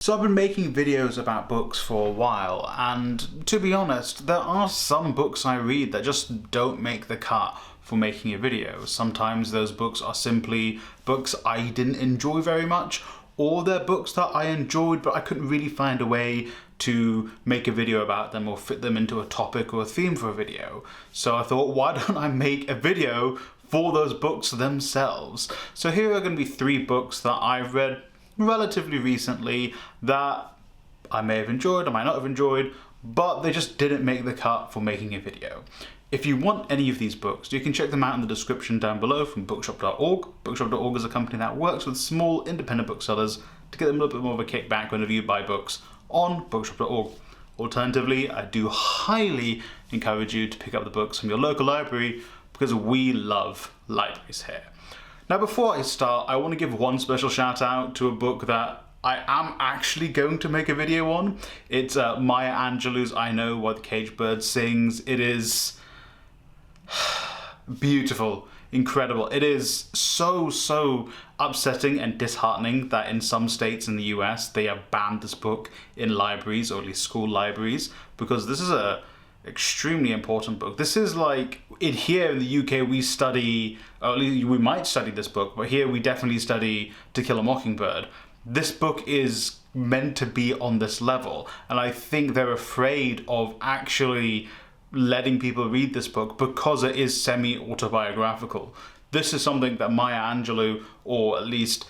So I've been making videos about books for a while, and to be honest, there are some books I read that just don't make the cut for making a video. Sometimes those books are simply books I didn't enjoy very much, or they're books that I enjoyed but I couldn't really find a way to make a video about them or fit them into a topic or a theme for a video. So I thought, why don't I make a video for those books themselves? So here are going to be 3 books that I've read relatively recently that I may have enjoyed, I might not have enjoyed, but they just didn't make the cut for making a video. If you want any of these books, you can check them out in the description down below from bookshop.org. Bookshop.org is a company that works with small independent booksellers to get them a little bit more of a kickback whenever you buy books on bookshop.org. Alternatively, I do highly encourage you to pick up the books from your local library because we love libraries here. Now, before I start, I want to give one special shout out to a book that I am actually going to make a video on. It's Maya Angelou's I Know Why the Caged Bird Sings. It is beautiful, incredible. It is so upsetting and disheartening that in some states in the US they have banned this book in libraries, or at least school libraries, because this is a extremely important book. This is like, here in the UK we study, or at least we might study this book, but here we definitely study To Kill a Mockingbird. This book is meant to be on this level, and I think they're afraid of actually letting people read this book because it is semi-autobiographical. This is something that Maya Angelou, or at least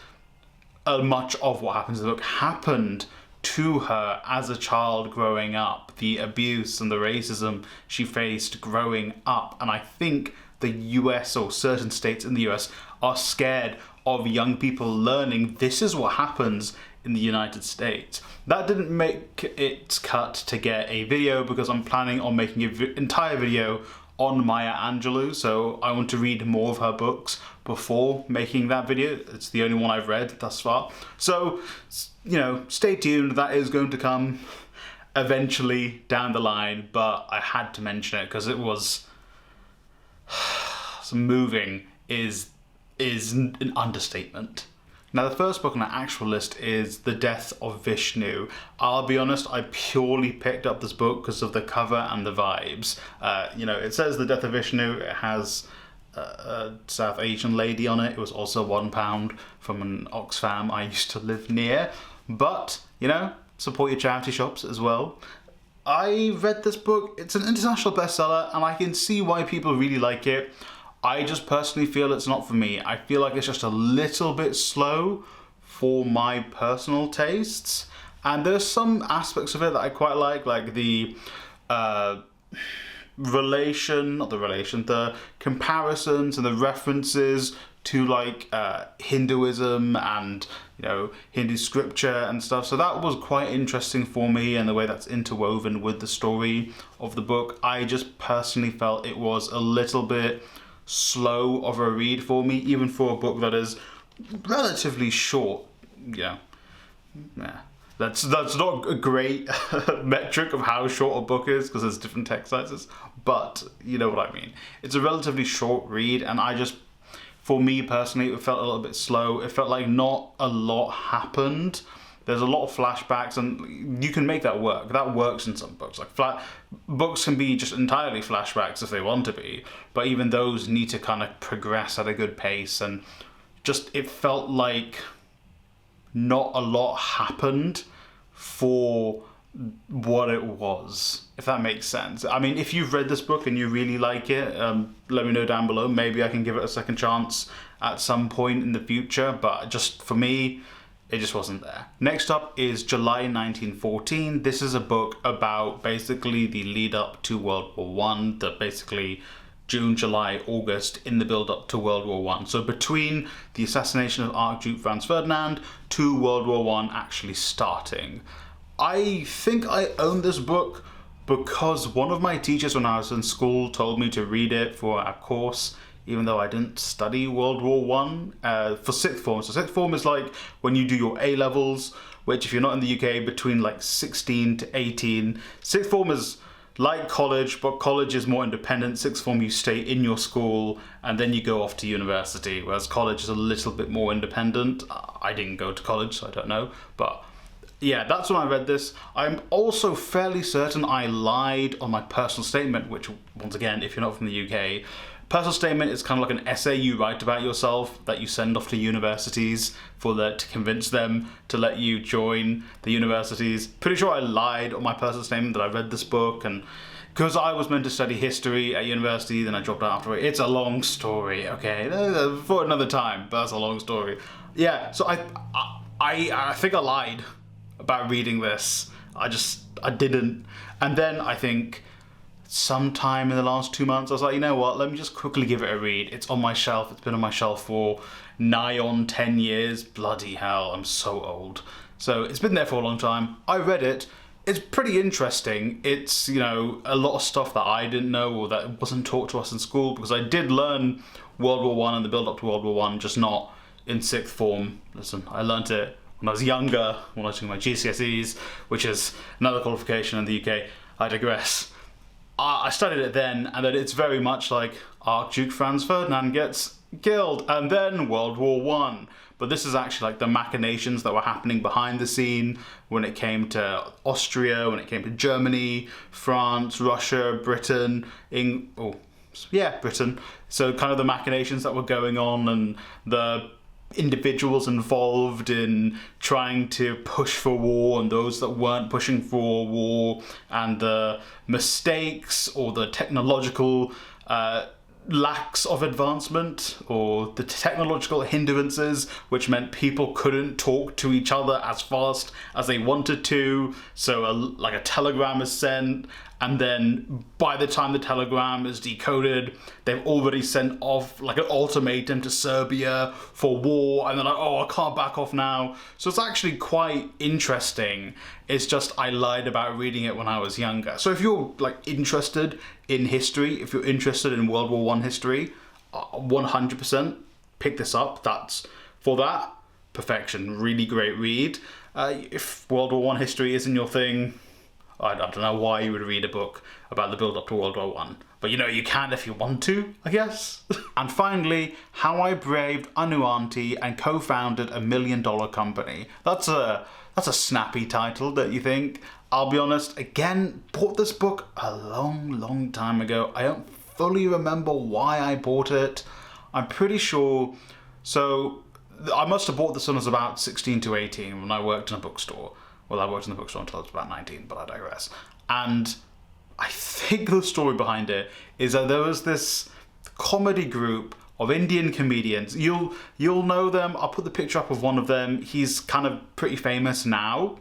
much of what happens in the book, happened to her as a child growing up, the abuse and the racism she faced growing up. And I think the US, or certain states in the US, are scared of young people learning this is what happens in the United States. That didn't make its cut to get a video because I'm planning on making an entire video on Maya Angelou, so I want to read more of her books before making that video. It's the only one I've read thus far. So, you know, stay tuned, that is going to come eventually down the line, but I had to mention it because it was moving is an understatement. Now, the first book on our actual list is The Death of Vishnu. I'll be honest, I purely picked up this book because of the cover and the vibes. You know, it says The Death of Vishnu. It has a South Asian lady on it. It was also £1 from an Oxfam I used to live near. But, you know, support your charity shops as well. I read this book. It's an international bestseller, and I can see why people really like it. I just personally feel it's not for me. I feel like it's just a little bit slow for my personal tastes. And there's some aspects of it that I quite like the the comparisons and the references to like Hinduism and, you know, Hindu scripture and stuff. So that was quite interesting for me, and the way that's interwoven with the story of the book. I just personally felt it was a little bit slow of a read for me, even for a book that is relatively short. Yeah, that's not a great metric of how short a book is, because there's different text sizes, but you know what I mean. It's a relatively short read, and for me personally, it felt a little bit slow. It felt like not a lot happened. There's a lot of flashbacks, and you can make that work. That works in some books. Like books can be just entirely flashbacks if they want to be, but even those need to kind of progress at a good pace, and just it felt like not a lot happened for what it was, if that makes sense. I mean, if you've read this book and you really like it, let me know down below. Maybe I can give it a second chance at some point in the future, but just for me, it just wasn't there. Next up is July 1914. This is a book about basically the lead up to World War I, basically June, July, August, in the build up to World War I. So between the assassination of Archduke Franz Ferdinand to World War I actually starting. I think I own this book because one of my teachers when I was in school told me to read it for our course, even though I didn't study World War I, for sixth form. So sixth form is like when you do your A-levels, which if you're not in the UK, between like 16 to 18. Sixth form is like college, but college is more independent. Sixth form, you stay in your school and then you go off to university, whereas college is a little bit more independent. I didn't go to college, so I don't know, but Yeah, that's when I read this. I'm also fairly certain I lied on my personal statement, which, once again, if you're not from the UK, personal statement is kind of like an essay you write about yourself that you send off to universities to convince them to let you join the universities. Pretty sure I lied on my personal statement that I read this book, and because I was meant to study history at university, then I dropped out after it. It's a long story, okay? For another time, but that's a long story. Yeah, so I think I lied about reading this. I didn't. And then I think sometime in the last 2 months, I was like, you know what, let me just quickly give it a read. It's on my shelf. It's been on my shelf for nigh on 10 years. Bloody hell, I'm so old. So it's been there for a long time. I read it. It's pretty interesting. It's, you know, a lot of stuff that I didn't know or that wasn't taught to us in school, because I did learn World War One and the build up to World War One, just not in sixth form. Listen, I learnt it when I was younger, when I was doing my GCSEs, which is another qualification in the UK. I digress. I studied it then, and then it's very much like Archduke Franz Ferdinand gets killed, and then World War One. But this is actually like the machinations that were happening behind the scene when it came to Austria, when it came to Germany, France, Russia, Britain, Britain. So kind of the machinations that were going on and the individuals involved in trying to push for war and those that weren't pushing for war, and the mistakes or the technological lacks of advancement or the technological hindrances, which meant people couldn't talk to each other as fast as they wanted to. So like a telegram is sent, and then by the time the telegram is decoded, they've already sent off like an ultimatum to Serbia for war, and they're like, oh, I can't back off now. So it's actually quite interesting. It's just I lied about reading it when I was younger. So if you're like interested in history, if you're interested in World War One history, 100% pick this up. That's for that, perfection. Really great read. If World War One history isn't your thing, I don't know why you would read a book about the build-up to World War One. But you know, you can if you want to, I guess. And finally, How I Braved Anu Auntie and Co-Founded a $1 million company. That's a snappy title, don't you think? I'll be honest, again, bought this book a long time ago. I don't fully remember why I bought it. I'm pretty sure, so I must have bought this when I was about 16 to 18 when I worked in a bookstore. Well, I worked in the bookstore until I was about 19, but I digress. And I think the story behind it is that there was this comedy group of Indian comedians. You'll know them. I'll put the picture up of one of them. He's kind of pretty famous now.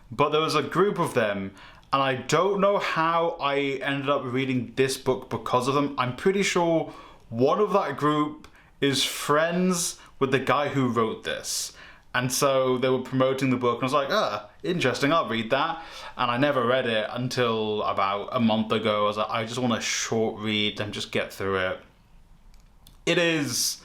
But there was a group of them, and I don't know how I ended up reading this book because of them. I'm pretty sure one of that group is friends with the guy who wrote this. And so they were promoting the book, and I was like, interesting, I'll read that. And I never read it until about a month ago. I was like, I just want a short read and just get through it. It is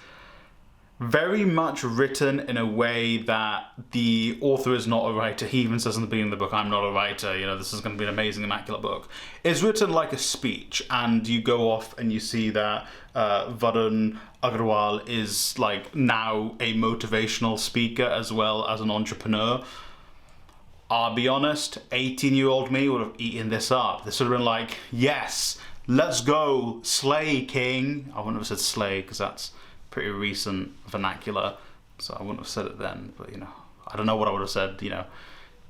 very much written in a way that the author is not a writer. He even says in the beginning of the book, I'm not a writer, you know, this is going to be an amazing, immaculate book. It's written like a speech, and you go off and you see that Varun Agarwal is like now a motivational speaker as well as an entrepreneur. I'll be honest, 18-year-old me would have eaten this up. This would have been like, yes, let's go, slay king. I wouldn't have said slay because that's pretty recent vernacular, so I wouldn't have said it then, but you know, I don't know what I would have said, you know,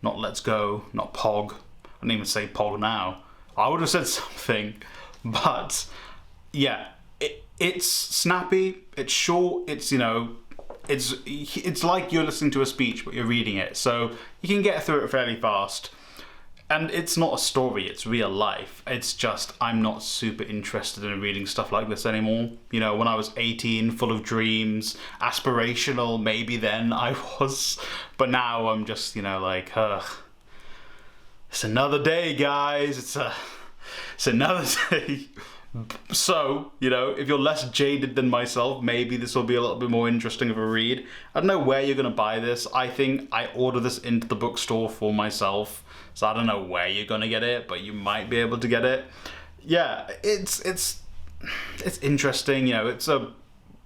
not let's go, not pog. I don't even say pog now. I would have said something, but yeah, it's snappy, it's short, it's, you know, it's like you're listening to a speech but you're reading it, so you can get through it fairly fast. And it's not a story, it's real life. It's just, I'm not super interested in reading stuff like this anymore. You know, when I was 18, full of dreams, aspirational, maybe then I was. But now I'm just, you know, like, it's another day, guys. It's another day. So, you know, if you're less jaded than myself, maybe this will be a little bit more interesting of a read. I don't know where you're going to buy this. I think I ordered this into the bookstore for myself. So I don't know where you're going to get it, but you might be able to get it. Yeah, it's interesting. You know, it's a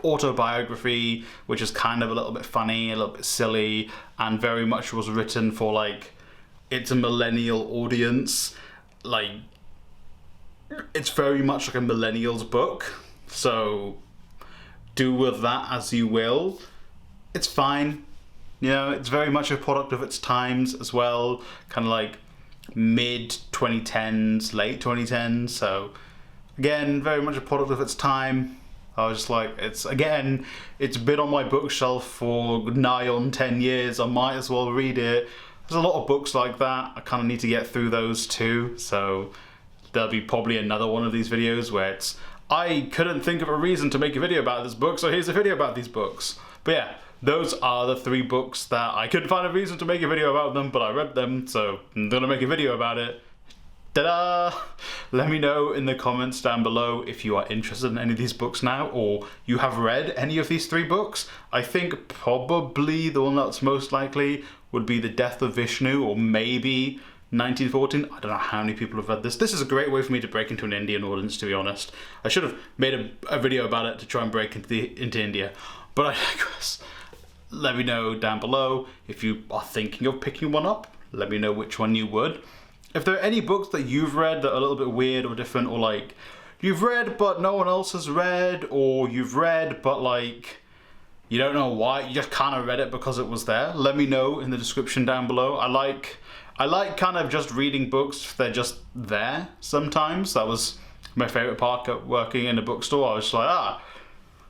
autobiography, which is kind of a little bit funny, a little bit silly, and very much was written for like it's a millennial audience. Like, it's very much like a millennial's book, so do with that as you will. It's fine. You know, it's very much a product of its times as well, kind of like mid 2010s, late 2010s, so again, very much a product of its time. I was just like, it's been on my bookshelf for nigh on 10 years, I might as well read it. There's a lot of books like that, I kind of need to get through those too, so there'll be probably another one of these videos where it's, I couldn't think of a reason to make a video about this book, so here's a video about these books. But yeah, those are the 3 books that I couldn't find a reason to make a video about them, but I read them, so I'm gonna make a video about it. Ta-da! Let me know in the comments down below if you are interested in any of these books now, or you have read any of these 3 books. I think probably the one that's most likely would be The Death of Vishnu, or maybe 1914. I don't know how many people have read this. This is a great way for me to break into an Indian audience, to be honest. I should have made a video about it to try and break into India, but I digress. Let me know down below if you are thinking of picking one up. Let me know which one you would. If there are any books that you've read that are a little bit weird or different, or like you've read but no one else has read, or you've read but like you don't know why, you just kind of read it because it was there, let me know in the description down below. I like kind of just reading books if they're just there sometimes. That was my favourite part of working in a bookstore. I was just like,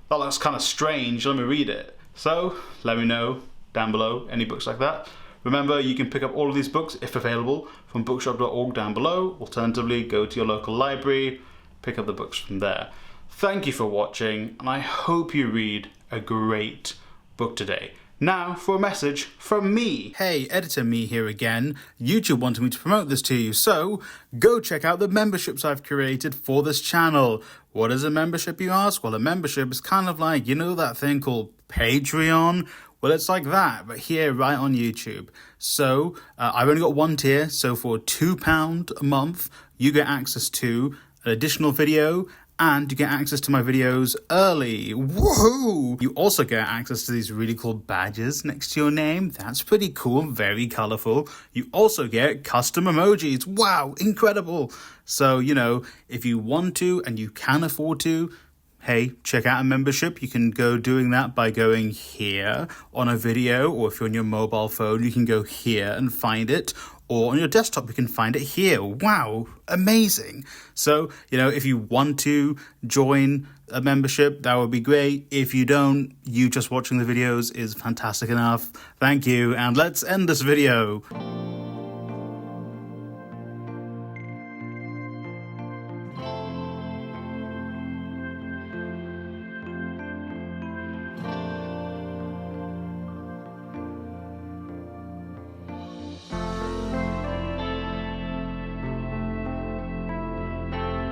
that looks kind of strange, let me read it. So let me know down below any books like that. Remember, you can pick up all of these books, if available, from bookshop.org down below. Alternatively, go to your local library, pick up the books from there. Thank you for watching, and I hope you read a great book today. Now for a message from me. Hey, Editor Me here again. YouTube wanted me to promote this to you, so go check out the memberships I've created for this channel. What is a membership, you ask? Well, a membership is kind of like, you know that thing called Patreon? Well, it's like that, but here right on YouTube. So I've only got one tier, so for £2 a month, you get access to an additional video, and you get access to my videos early. Woohoo! You also get access to these really cool badges next to your name. That's pretty cool, very colorful. You also get custom emojis. Wow, incredible. So, you know, if you want to and you can afford to, hey, check out a membership. You can go doing that by going here on a video, or if you're on your mobile phone, you can go here and find it, or on your desktop, you can find it here. Wow, amazing. So, you know, if you want to join a membership, that would be great. If you don't, you just watching the videos is fantastic enough. Thank you, and let's end this video.